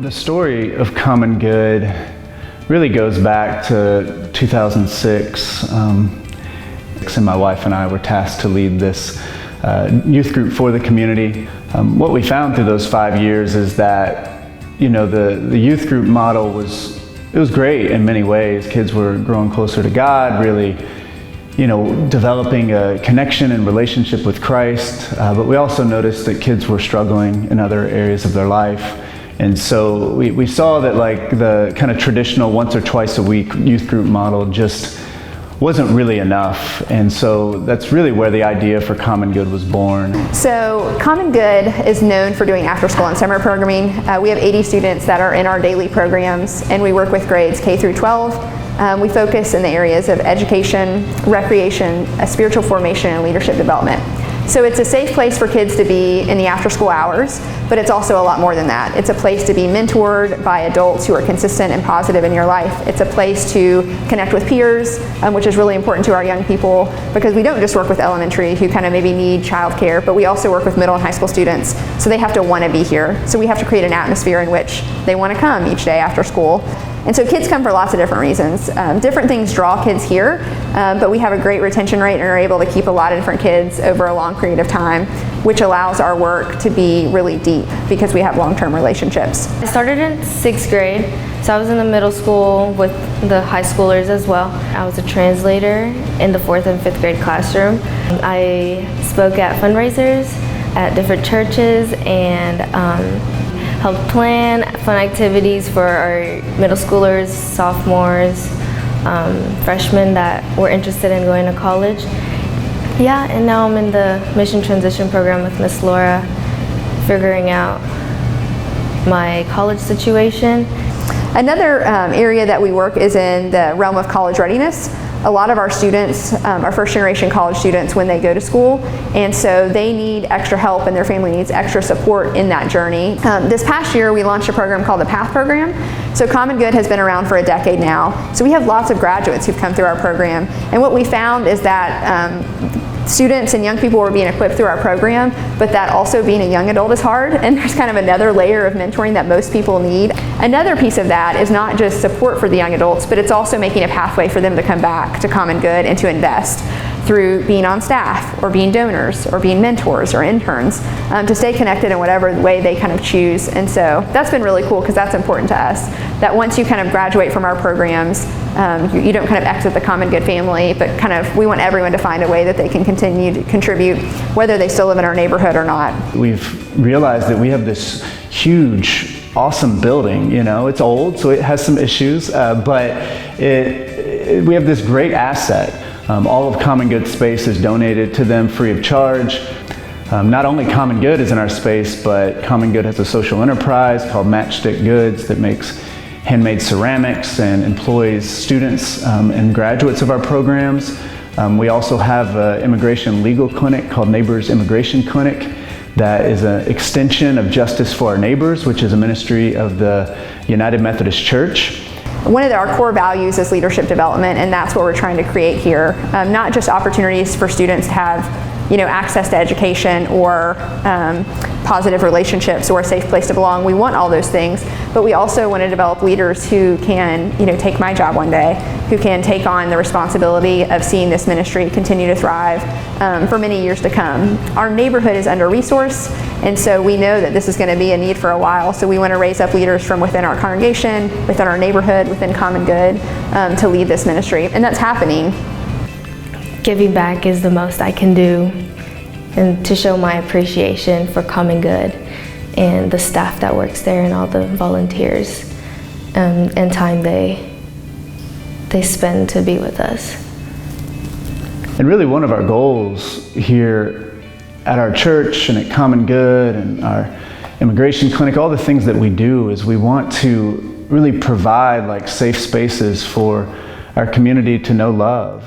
The story of Common Good really goes back to 2006. And my wife and I were tasked to lead this youth group for the community. What we found through those 5 years is that, the youth group model was great in many ways. Kids were growing closer to God, really, developing a connection and relationship with Christ. But we also noticed that kids were struggling in other areas of their life. And so we saw that the kind of traditional once or twice a week youth group model just wasn't really enough. And so that's really where the idea for Common Good was born. So Common Good is known for doing after school and summer programming. We have 80 students that are in our daily programs, and we work with grades K through 12. We focus in the areas of education, recreation, spiritual formation, and leadership development. So it's a safe place for kids to be in the after school hours, but it's also a lot more than that. It's a place to be mentored by adults who are consistent and positive in your life. It's a place to connect with peers, which is really important to our young people, because we don't just work with elementary who kind of maybe need childcare, but we also work with middle and high school students, so they have to want to be here. So we have to create an atmosphere in which they want to come each day after school. And so kids come for lots of different reasons. Different things draw kids here, but we have a great retention rate and are able to keep a lot of different kids over a long period of time, which allows our work to be really deep because we have long-term relationships. I started in 6th grade, so I was in the middle school with the high schoolers as well. I was a translator in the 4th and 5th grade classroom. I spoke at fundraisers at different churches and helped plan fun activities for our middle schoolers, sophomores, freshmen that were interested in going to college. Yeah, and now I'm in the mission transition program with Miss Laura, figuring out my college situation. Another area that we work is in the realm of college readiness. A lot of our students are first generation college students when they go to school, and so they need extra help and their family needs extra support in that journey. This past year we launched a program called the PATH program. So Common Good has been around for a decade now. So we have lots of graduates who've come through our program, and what we found is that students and young people were being equipped through our program, but that also being a young adult is hard, and there's kind of another layer of mentoring that most people need. Another piece of that is not just support for the young adults, but it's also making a pathway for them to come back to Common Good and to invest through being on staff or being donors or being mentors or interns, to stay connected in whatever way they kind of choose. And so that's been really cool because that's important to us, that once you kind of graduate from our programs, you don't kind of exit the Common Good family, but kind of we want everyone to find a way that they can continue to contribute, whether they still live in our neighborhood or not. We've realized that we have this huge, awesome building. It's old, so it has some issues, but we have this great asset. All of Common Good space is donated to them free of charge. Not only Common Good is in our space, but Common Good has a social enterprise called Matchstick Goods that makes handmade ceramics and employs students and graduates of our programs. We also have an immigration legal clinic called Neighbors Immigration Clinic that is an extension of Justice for Our Neighbors, which is a ministry of the United Methodist Church. One of our core values is leadership development, and that's what we're trying to create here. Not just opportunities for students to have access to education or positive relationships or a safe place to belong. We want all those things, but we also want to develop leaders who can take my job one day, who can take on the responsibility of seeing this ministry continue to thrive for many years to come. Our neighborhood is under-resourced, and so we know that this is going to be a need for a while, so we want to raise up leaders from within our congregation, within our neighborhood, within Common Good, to lead this ministry, and that's happening. Giving back is the most I can do, and to show my appreciation for Common Good and the staff that works there and all the volunteers and time they spend to be with us. And really one of our goals here at our church and at Common Good and our immigration clinic, all the things that we do, is we want to really provide safe spaces for our community to know love.